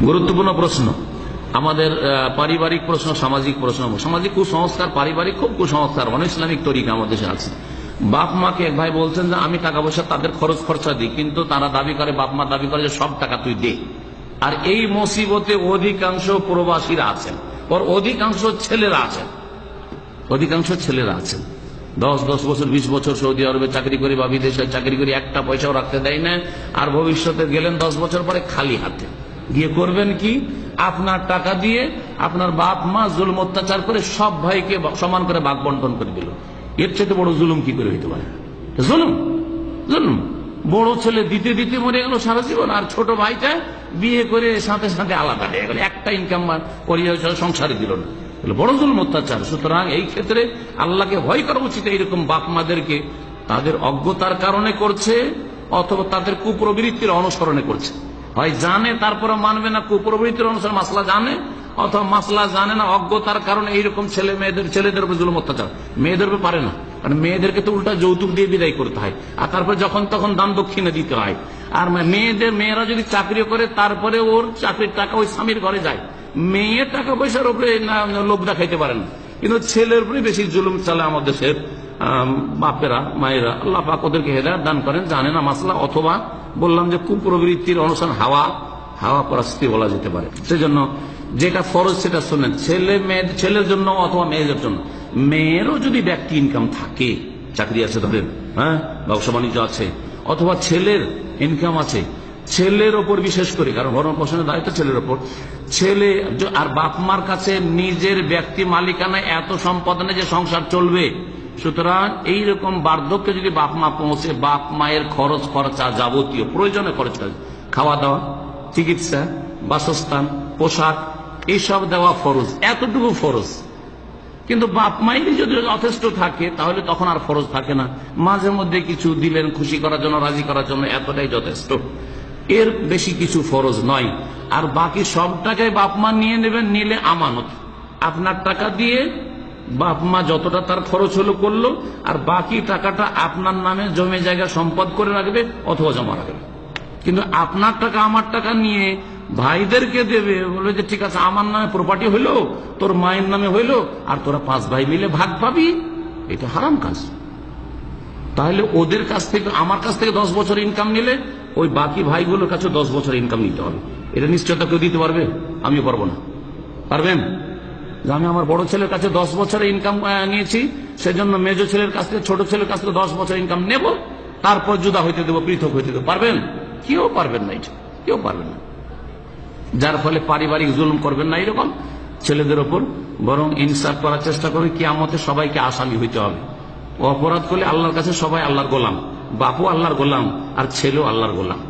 গুরুত্বপূর্ণ প্রশ্ন আমাদের, পারিবারিক প্রশ্ন, সামাজিক প্রশ্ন। সামাজিক কুসংস্কার, পারিবারিক খুব কুসংস্কার, অনেক ইসলামিক তরিকা আমাদের দেশে আছে। বাপ মাকে এক ভাই বলছেন যে আমি টাকা পয়সা তাদের খরচ খরচা দিই, কিন্তু তারা দাবি করে, বাপ মা দাবি করে যে সব টাকা তুই দে। আর এই মুসিবতে অধিকাংশ প্রবাসীরা আছেন, অধিকাংশ ছেলেরা আছেন, অধিকাংশ ছেলেরা আছেন 10 বছর 20 বছর সৌদি আরবে চাকরি করে বা বিদেশে চাকরি করে একটা পয়সাও রাখতে দেয় না। আর ভবিষ্যতে গেলেন 10 বছর পরে খালি হাতে গিয়ে করবেন কি? আপনার টাকা দিয়ে আপনার বাপ মা জুলুম অত্যাচার করে সব ভাইকে সমান করে ভাগ বন্টন করে দিল। এর চেয়ে বড় জুলুম কি করে হইতে পারে? জুলুম, জুলুম। বড় ছেলে দিতে দিতে মরে গেল সারা জীবন, আর ছোট ভাইটা বিয়ে করে সাথে সাথে আলাদা হয়ে গেল, একটা ইনকাম সংসারে দিল না। বড় জুলুম অত্যাচার। সুতরাং এই ক্ষেত্রে আল্লাহকে ভয় করা উচিত। এইরকম বাপ মাদেরকে তাদের অজ্ঞতার কারণে করছে, অথবা তাদের কুপ্রবৃত্তির অনুসরণে করছে। হয় জানে তারপরে মানবে না, কুপ্রবৃত্তির অনুসরণ, মাসলা জানে, অথবা মাসলা জানে না, অজ্ঞতার কারণে এইরকম ছেলেদের উপর জুলুম অত্যাচার। মেয়েদের উপর পারে না, কারণ মেয়েদেরকে তো উল্টা যৌতুক দিয়ে বিদায় করতে হয়, আর তারপরে যখন তখন দান দক্ষিণে দিতে হয়। আর মেয়েরা যদি চাকরি করে তারপরে ওর চাকরির টাকা ওই স্বামীর ঘরে যায়। মেয়ে টাকা পয়সার উপরে লোভ দেখাইতে পারে না, কিন্তু ছেলের উপরে বেশি জুলুম চালে আমাদের দেশের বাপেরা মায়েরা। আল্লাহ পাক ওদেরকে হেদায়েত দান করেন, জানে না মাসলা, অথবা বললাম যে কুপ্রবৃত্তির অনুসরণ, হাওয়া পরাস্তি বলা যেতে পারে। সেজন্য যেটা ফরজ সেটা শোনেন, ছেলের জন্য অথবা মেয়েদের জন্য। মেয়েরও যদি ব্যক্তি ইনকাম থাকে, চাকরি আছে ধরেন, হ্যাঁ, ব্যবসা বাণিজ্য আছে, অথবা ছেলের ইনকাম আছে, ছেলের ওপর বিশেষ করে, কারণ ভরণ পোষণের দায়িত্ব ছেলের ওপর। ছেলে আর বাপ মার কাছে নিজের ব্যক্তি মালিকানা এত সম্পদ নেই যে সংসার চলবে। সুতরাং এইরকম বার্ধক্যে যদি বাপ মা পৌঁছে, বাপ মায়ের খরচ খরচা, যাবতীয় প্রয়োজনে খরচ, খাওয়া দাওয়া, চিকিৎসা, বাসস্থান, পোশাক, এইসব দেওয়া ফরজ, এতটুকু ফরজ। কিন্তু বাপ মায়েরই যদি যথেষ্ট থাকে তাহলে তখন আর ফরজ থাকে না। মাঝে মধ্যে কিছু দিলেন খুশি করার জন্য, রাজি করার জন্য, এতটাই যথেষ্ট, এর বেশি কিছু ফরজ নয়। আর বাকি সব টাকায় বাপ মা নিয়ে নেবেন, নিলে আমানত। আপনার টাকা দিয়ে বাপ মা যতটা তার খরচ হলো করলো, আর বাকি টাকাটা আপনার নামে জমি জায়গা সম্পদ করে রাখবে অথবা জমা রাখবে। কিন্তু আপনার টাকা আমার টাকা নিয়ে ভাইদেরকে দেবে, বলবে যে ঠিক আছে আমার নামে প্রপার্টি হইলো, তোর মায়ের নামে হইলো, আর তোরা 5 ভাই মিলে ভাগ পাবি। এটা হারাম কাজ। তাহলে ওদের কাছ থেকে, আমার কাছ থেকে 10 বছর ইনকাম নিলে ওই বাকি ভাইগুলোর কাছে 10 বছর ইনকাম নিতে হবে। এটা নিশ্চয়তা কেউ দিতে পারবে? আমিও পারবো না। পারবেন? যে আমি আমার বড় ছেলের কাছে 10 বছরের ইনকাম নিয়েছি, সেজন্য মেজো ছেলের কাছ থেকে ছোট ছেলের কাছ থেকে 10 বছর ইনকাম নেব, তারপর জুদা হইতে দেবো, পৃথক হইতে দেবো। পারবেন? কেউ পারবেন না, এটা কেউ পারবেন না। যার ফলে পারিবারিক জুলুম করবেন না এরকম ছেলেদের ওপর, বরং ইনসাফ করার চেষ্টা করবে। কিয়ামতে সবাইকে আসামি হইতে হবে। অপরাধ করলে আল্লাহর কাছে সবাই আল্লাহর গোলাম, বাপও আল্লাহর গোলাম আর ছেলেও আল্লাহর গোলাম।